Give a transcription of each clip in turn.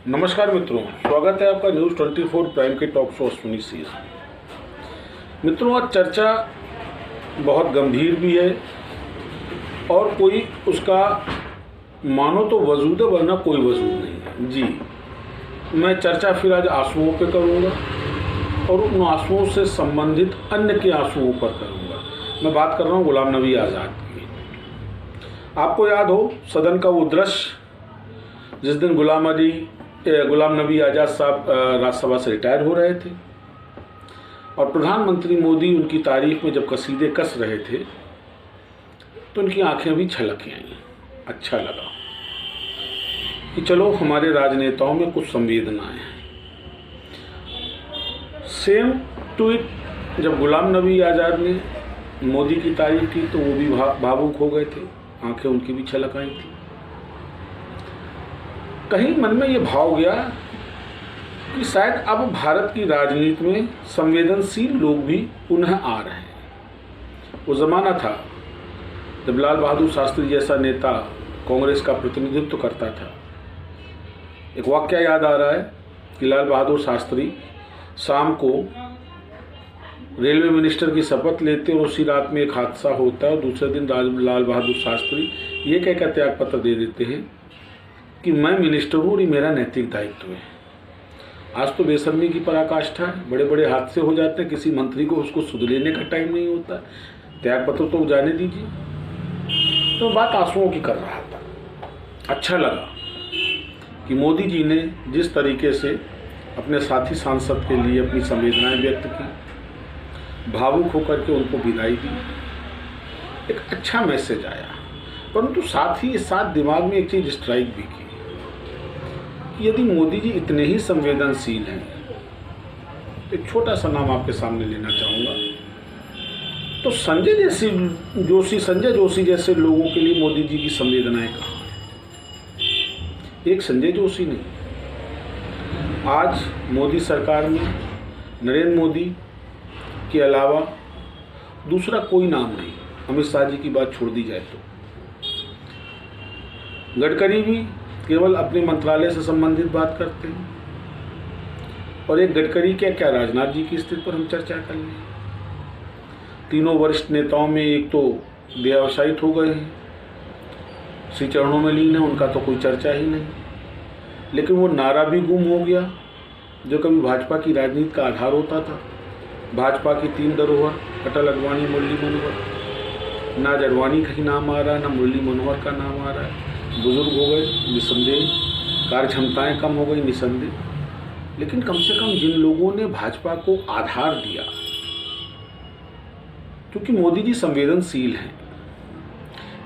नमस्कार मित्रों, स्वागत है आपका न्यूज़ 24 प्राइम के टॉक शो अश्विनी सीज। मित्रों, आज चर्चा बहुत गंभीर भी है और कोई उसका मानो तो वजूद है वरना कोई वजूद नहीं है। जी, मैं चर्चा फिर आज आंसुओं पे करूँगा और उन आंसुओं से संबंधित अन्य के आंसुओं पर करूँगा। मैं बात कर रहा हूँ गुलाम नबी आज़ाद की। आपको याद हो सदन का वो दृश्य जिस दिन गुलाम नबी आज़ाद साहब राज्यसभा से रिटायर हो रहे थे और प्रधानमंत्री मोदी उनकी तारीफ में जब कसीदे कस रहे थे तो उनकी आंखें भी छलक आईं। अच्छा लगा कि चलो हमारे राजनेताओं में कुछ संवेदनाएं हैं। सेम ट्वीट जब गुलाम नबी आज़ाद ने मोदी की तारीफ की तो वो भी भावुक हो गए थे, आंखें उनकी भी छलक आई थी। कहीं मन में ये भाव गया कि शायद अब भारत की राजनीति में संवेदनशील लोग भी पुनः आ रहे हैं। वो ज़माना था जब लाल बहादुर शास्त्री जैसा नेता कांग्रेस का प्रतिनिधित्व करता था। एक वाकया याद आ रहा है कि लाल बहादुर शास्त्री शाम को रेलवे मिनिस्टर की शपथ लेते और उसी रात में एक हादसा होता है और दूसरे दिन लाल बहादुर शास्त्री ये कहकर त्याग पत्र दे देते हैं कि मैं मिनिस्टर हूँ और ये मेरा नैतिक दायित्व है। आज तो बेशर्मी की पराकाष्ठा है, बड़े बड़े हादसे हो जाते हैं, किसी मंत्री को उसको सुध लेने का टाइम नहीं होता, त्याग पत्र तो जाने दीजिए। तो बात आंसुओं की कर रहा था। अच्छा लगा कि मोदी जी ने जिस तरीके से अपने साथी सांसद के लिए अपनी संवेदनाएं व्यक्त की, भावुक होकर के उनको विदाई दी, एक अच्छा मैसेज आया। परंतु साथ ही इस साथ दिमाग में एक चीज़ स्ट्राइक भी की, यदि मोदी जी इतने ही संवेदनशील हैं, एक छोटा सा नाम आपके सामने लेना चाहूँगा, तो संजय जोशी जैसे लोगों के लिए मोदी जी की संवेदनाएं कहाँ हैं? एक संजय जोशी नहीं, आज मोदी सरकार में नरेंद्र मोदी के अलावा दूसरा कोई नाम नहीं। अमित शाह जी की बात छोड़ दी जाए तो गडकरी भी केवल अपने मंत्रालय से संबंधित बात करते हैं और एक गडकरी क्या राजनाथ जी की स्थिति पर हम चर्चा कर लें। तीनों वरिष्ठ नेताओं में एक तो देहावसायित हो गए हैं, श्री चरणों में लीन है, उनका तो कोई चर्चा ही नहीं। लेकिन वो नारा भी गुम हो गया जो कभी भाजपा की राजनीति का आधार होता था। भाजपा की तीन धरोहर अटल, अडवाणी, मुरली मनोहर, ना अडवाणी का ही नाम आ रहा है ना मुरली मनोहर का नाम आ रहा है। बुजुर्ग हो गए निसंदेह, कार्य क्षमताएँ कम हो गई निसंदेह, लेकिन कम से कम जिन लोगों ने भाजपा को आधार दिया, क्योंकि मोदी जी संवेदनशील हैं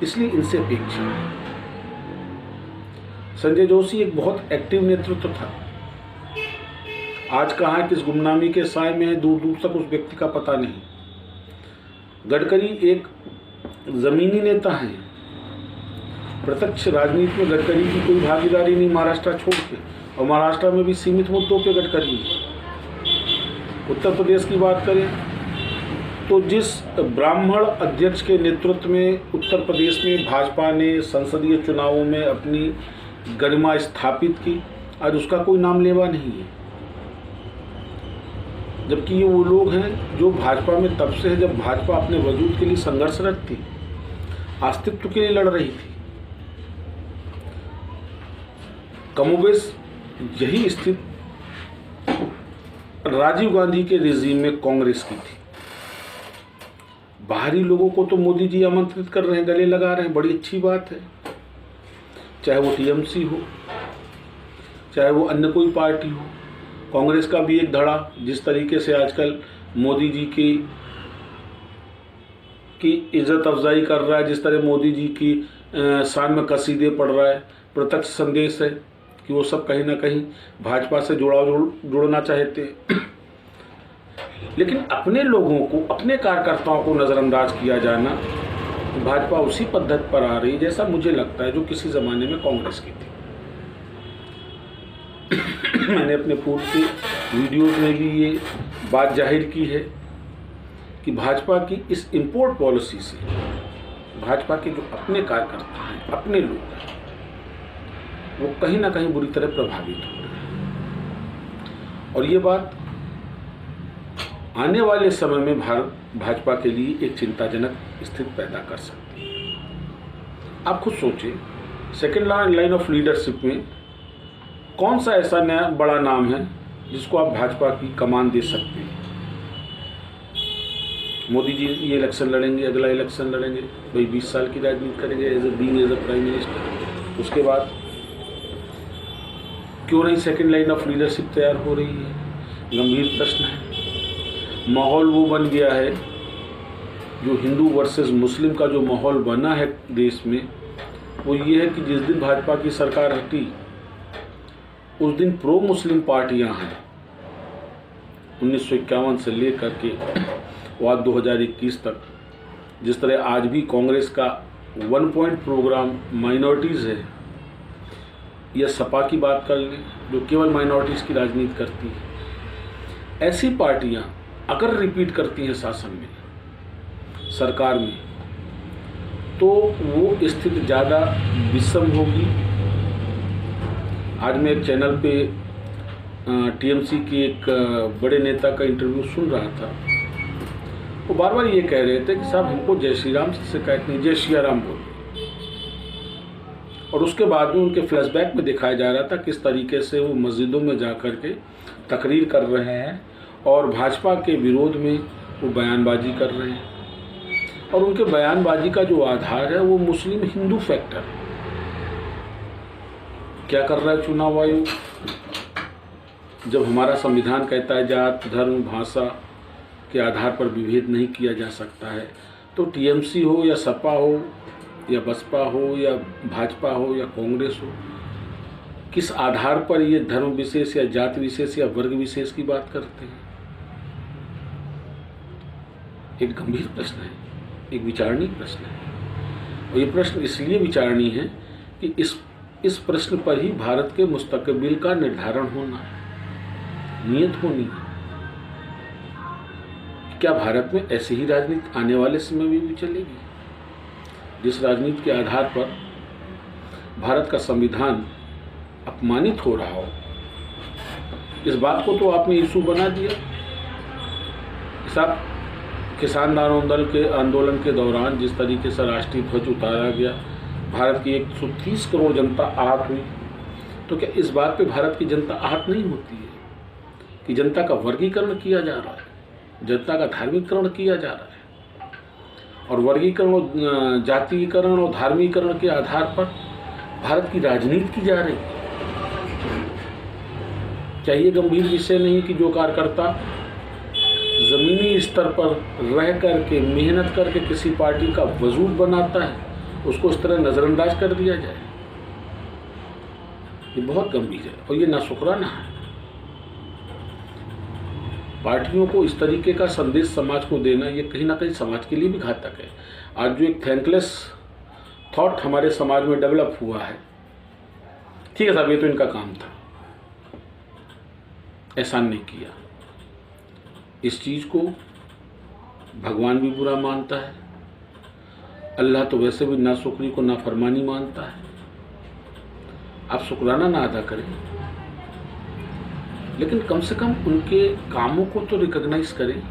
इसलिए इनसे अपेक्षा है। संजय जोशी एक बहुत एक्टिव नेतृत्व था, आज कहाँ किस गुमनामी के साए में है दूर दूर तक उस व्यक्ति का पता नहीं। गडकरी एक जमीनी नेता हैं, प्रत्यक्ष राजनीति में गडकरी की कोई भागीदारी नहीं महाराष्ट्र छोड़ के, और महाराष्ट्र में भी सीमित मुद्दों पे गडकरी। उत्तर प्रदेश की बात करें तो जिस ब्राह्मण अध्यक्ष के नेतृत्व में उत्तर प्रदेश में भाजपा ने संसदीय चुनावों में अपनी गरिमा स्थापित की, आज उसका कोई नाम लेवा नहीं है। जबकि ये वो लोग हैं जो भाजपा में तब से है जब भाजपा अपने वजूद के लिए संघर्षरत थी, अस्तित्व के लिए लड़ रही थी। कमोबेश यही स्थिति राजीव गांधी के रिजीम में कांग्रेस की थी। बाहरी लोगों को तो मोदी जी आमंत्रित कर रहे हैं, गले लगा रहे हैं, बड़ी अच्छी बात है। चाहे वो टीएमसी हो, चाहे वो अन्य कोई पार्टी हो, कांग्रेस का भी एक धड़ा जिस तरीके से आजकल मोदी जी की इज्जत अफजाई कर रहा है, जिस तरह मोदी जी की शान में कसीदे पढ़ रहा है, प्रत्यक्ष संदेश है कि वो सब कहीं ना कहीं भाजपा से जुड़ना चाहते हैं। लेकिन अपने लोगों को, अपने कार्यकर्ताओं को नज़रअंदाज किया जाना, भाजपा उसी पद्धति पर आ रही जैसा मुझे लगता है जो किसी ज़माने में कांग्रेस की थी। मैंने अपने पूर्व के वीडियोज़ में भी ये बात जाहिर की है कि भाजपा की इस इम्पोर्ट पॉलिसी से भाजपा के जो अपने कार्यकर्ता हैं, अपने लोग हैं, वो कहीं ना कहीं बुरी तरह प्रभावित हो रहे हैं। और ये बात आने वाले समय में भाजपा के लिए एक चिंताजनक स्थिति पैदा कर सकती है। आप खुद सोचिए, सेकेंड लाइन ऑफ लीडरशिप में कौन सा ऐसा नया बड़ा नाम है जिसको आप भाजपा की कमान दे सकते हैं? मोदी जी ये इलेक्शन लड़ेंगे, अगला इलेक्शन लड़ेंगे, भाई 20 साल की राजनीति करेंगे एज ए प्राइम मिनिस्टर। उसके बाद क्यों नहीं सेकेंड लाइन ऑफ लीडरशिप तैयार हो रही है? गंभीर प्रश्न है। माहौल वो बन गया है, जो हिंदू वर्सेस मुस्लिम का जो माहौल बना है देश में, वो ये है कि जिस दिन भाजपा की सरकार हटी उस दिन प्रो मुस्लिम पार्टियां हैं 1951 से लेकर के आज 2021 तक। जिस तरह आज भी कांग्रेस का 1 पॉइंट प्रोग्राम माइनॉरिटीज़ है, या सपा की बात कर लें जो केवल माइनॉरिटीज़ की राजनीति करती है, ऐसी पार्टियां अगर रिपीट करती हैं शासन में, सरकार में, तो वो स्थिति ज़्यादा विषम होगी। आज मैं एक चैनल पे टीएमसी के एक बड़े नेता का इंटरव्यू सुन रहा था। वो बार बार ये कह रहे थे कि साहब हमको जय श्री राम से शिकायत नहीं, जय श्री राम बोलो। और उसके बाद में उनके फ्लैशबैक में दिखाया जा रहा था किस तरीके से वो मस्जिदों में जा कर के तकरीर कर रहे हैं और भाजपा के विरोध में वो बयानबाजी कर रहे हैं। और उनके बयानबाजी का जो आधार है वो मुस्लिम हिंदू फैक्टर। क्या कर रहा है चुनाव आयोग? जब हमारा संविधान कहता है जात, धर्म, भाषा के आधार पर विभेद नहीं किया जा सकता है, तो टीएमसी हो या सपा हो या बसपा हो या भाजपा हो या कांग्रेस हो, किस आधार पर ये धर्म विशेष या जाति विशेष या वर्ग विशेष की बात करते हैं? एक गंभीर प्रश्न है, एक विचारणीय प्रश्न है। और ये प्रश्न इसलिए विचारणीय है कि इस प्रश्न पर ही भारत के मुस्तकबिल का निर्धारण होना है, नियत होनी है। क्या भारत में ऐसी ही राजनीति आने वाले समय में भी चलेगी, जिस राजनीति के आधार पर भारत का संविधान अपमानित हो रहा हो? इस बात को तो आपने इशू बना दिया। साहब, किसान आंदोलन के दौरान जिस तरीके से राष्ट्रीय ध्वज उतारा गया, भारत की 130 करोड़ जनता आहत हुई, तो क्या इस बात पे भारत की जनता आहत नहीं होती है कि जनता का वर्गीकरण किया जा रहा है, जनता का धार्मिककरण किया जा रहा है, और वर्गीकरण, जातीयकरण और धार्मिकरण के आधार पर भारत की राजनीति की जा रही है? क्या ये गंभीर विषय नहीं कि जो कार्यकर्ता ज़मीनी स्तर पर रह करके मेहनत करके किसी पार्टी का वजूद बनाता है, उसको इस तरह नज़रअंदाज कर दिया जाए? ये बहुत गंभीर है और ये नाशुक्राना है। पार्टियों को इस तरीके का संदेश समाज को देना, ये कहीं ना कहीं समाज के लिए भी घातक है। आज जो एक थैंकलेस थॉट हमारे समाज में डेवलप हुआ है, ठीक है साहब ये तो इनका काम था, एहसान नहीं किया, इस चीज़ को भगवान भी बुरा मानता है, अल्लाह तो वैसे भी नाशुक्री को नाफरमानी मानता है। आप शुक्राना ना अदा करें, लेकिन कम से कम उनके कामों को तो रिकॉग्नाइज करें।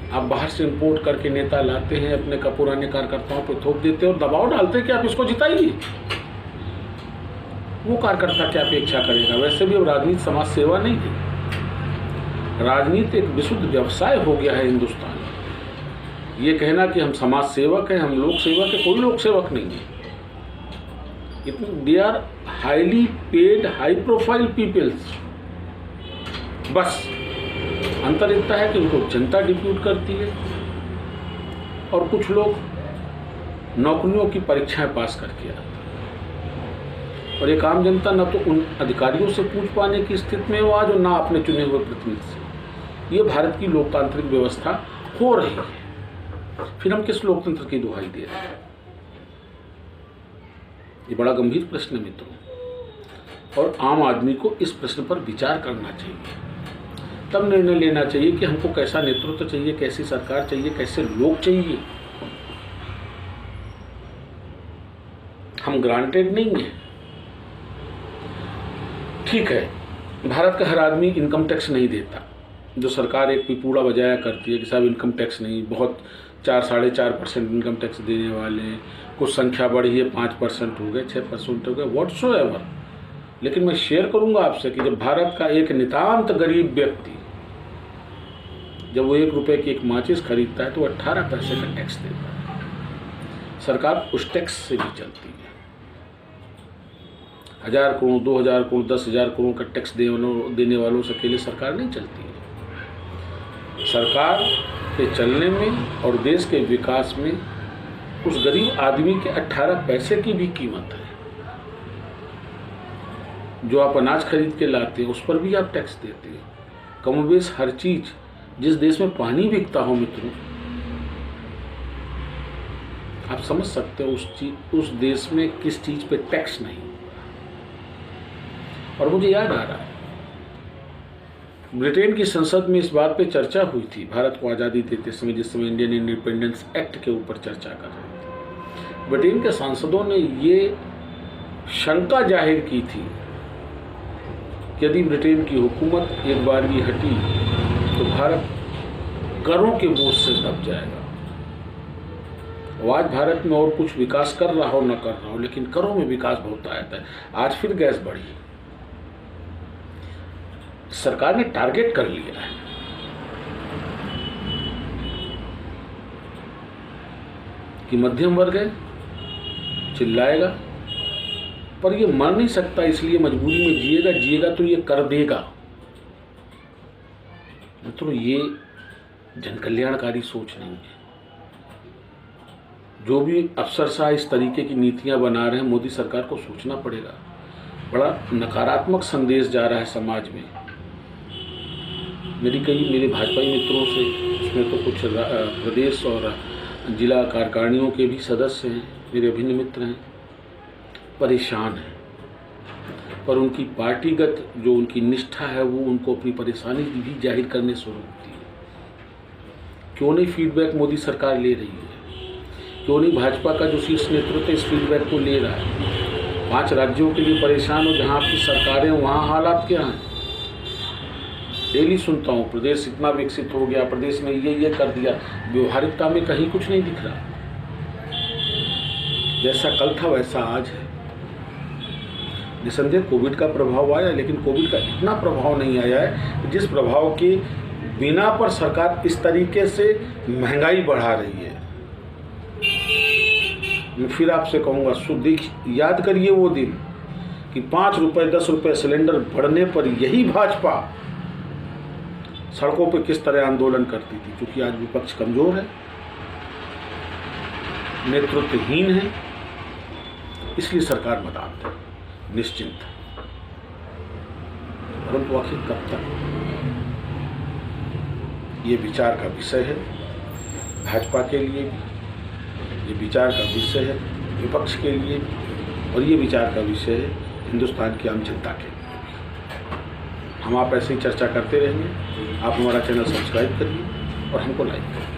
आप बाहर से इंपोर्ट करके नेता लाते हैं, अपने पुराने कार्यकर्ताओं पर थोप देते हैं और दबाव डालते हैं कि आप इसको जिताइए। वो कार्यकर्ता क्या अपेक्षा करेगा? वैसे भी अब राजनीति समाज सेवा नहीं है, राजनीति एक विशुद्ध व्यवसाय हो गया है हिंदुस्तान में। ये कहना कि हम समाज सेवक हैं, हम लोक सेवक है, कोई लोक सेवक नहीं है। They are highly paid, high profile peoples. बस अंतर इतना है कि उनको जनता डिप्यूट करती है और कुछ लोग नौकरियों की परीक्षाएं पास करके आते हैं, और एक आम जनता न तो उन अधिकारियों से पूछ पाने की स्थिति में वो आज, और ना अपने चुने हुए प्रतिनिधि से। ये भारत की लोकतांत्रिक व्यवस्था हो रही है। फिर हम किस लोकतंत्र की दुहाई दे रहे हैं? ये बड़ा गंभीर प्रश्न है मित्रों, और आम आदमी को इस प्रश्न पर विचार करना चाहिए, तब निर्णय लेना चाहिए कि हमको कैसा नेतृत्व चाहिए, कैसी सरकार चाहिए, कैसे लोग चाहिए। हम ग्रांटेड नहीं है, ठीक है, भारत का हर आदमी इनकम टैक्स नहीं देता। जो सरकार एक पिपूड़ा बजाया करती है कि साहब इनकम टैक्स नहीं, बहुत 4-4.5% इनकम टैक्स देने वाले हैं, कुछ संख्या बढ़ी है, 5% हो गए, 6% हो गए, व्हाट्सोएवर। लेकिन मैं शेयर करूंगा आपसे कि जब भारत का एक नितांत गरीब व्यक्ति जब वो 1 रुपये की एक माचिस खरीदता है तो 18 पैसे का टैक्स देता है। सरकार उस टैक्स से भी चलती है। 1000 करोड़, 2000 करोड़, 10,000 करोड़ का टैक्स देने वालों से अकेले सरकार नहीं चलती है। सरकार के चलने में और देश के विकास में उस गरीब आदमी के 18 पैसे की भी कीमत है। जो आप अनाज खरीद के लाते हैं उस पर भी आप टैक्स देते हैं। कमोबेश हर चीज, जिस देश में पानी बिकता हो मित्रों, आप समझ सकते हो उस देश में किस चीज पे टैक्स नहीं। और मुझे याद आ रहा है ब्रिटेन की संसद में इस बात पे चर्चा हुई थी भारत को आज़ादी देते समय, जिस समय इंडियन इंडिपेंडेंस एक्ट के ऊपर चर्चा कर रहे थे। ब्रिटेन के सांसदों ने ये शंका जाहिर की थी कि यदि ब्रिटेन की हुकूमत एक बार भी हटी तो भारत करों के बोझ से दब जाएगा। आज भारत में और कुछ विकास कर रहा हो न कर रहा हो, लेकिन करों में विकास बहुत आया था। आज फिर गैस बढ़ी, सरकार ने टारगेट कर लिया है। कि मध्यम वर्ग है, चिल्लाएगा, पर ये मर नहीं सकता, इसलिए मजबूरी में जिएगा तो ये कर देगा। मित्रों, ये जन कल्याणकारी सोच नहीं है। जो भी अफसरशाह इस तरीके की नीतियां बना रहे हैं, मोदी सरकार को सोचना पड़ेगा। बड़ा नकारात्मक संदेश जा रहा है समाज में। मेरे भाजपाई मित्रों से, उसमें तो कुछ प्रदेश और जिला कार्यकारिणियों के भी सदस्य हैं, मेरे अभिन्न मित्र हैं, परेशान हैं। पर उनकी पार्टीगत जो उनकी निष्ठा है वो उनको अपनी परेशानी भी जाहिर करने से रोकती है। क्यों नहीं फीडबैक मोदी सरकार ले रही है? क्यों नहीं भाजपा का जो शीर्ष नेतृत्व इस फीडबैक को ले रहा है? 5 राज्यों के लिए परेशान हो, जहाँ आपकी सरकारें वहाँ हालात क्या हैं? डेली सुनता हूँ प्रदेश इतना विकसित हो गया, प्रदेश में ये कर दिया। व्यवहारिकता में कहीं कुछ नहीं दिख रहा। जैसा कल था वैसा आज है। निसंदेह कोविड का प्रभाव आया, लेकिन कोविड का इतना प्रभाव नहीं आया है कि जिस प्रभाव के बिना पर सरकार इस तरीके से महंगाई बढ़ा रही है। मैं फिर आपसे कहूँगा, याद करिए वो दिन कि 5 रुपये 10 रुपये सिलेंडर बढ़ने पर यही भाजपा सड़कों पर किस तरह आंदोलन करती थी। क्योंकि आज विपक्ष कमजोर है, नेतृत्वहीन है, इसलिए सरकार मदाद है, निश्चिंत है। परंतु आखिर कब तक? ये विचार का विषय है भाजपा के लिए भी, ये विचार का विषय है विपक्ष के लिए भी, और ये विचार का विषय है हिंदुस्तान की आम जनता के लिए। हम आप ऐसे ही चर्चा करते रहेंगे। आप हमारा चैनल सब्सक्राइब करिए और हमको लाइक करिए।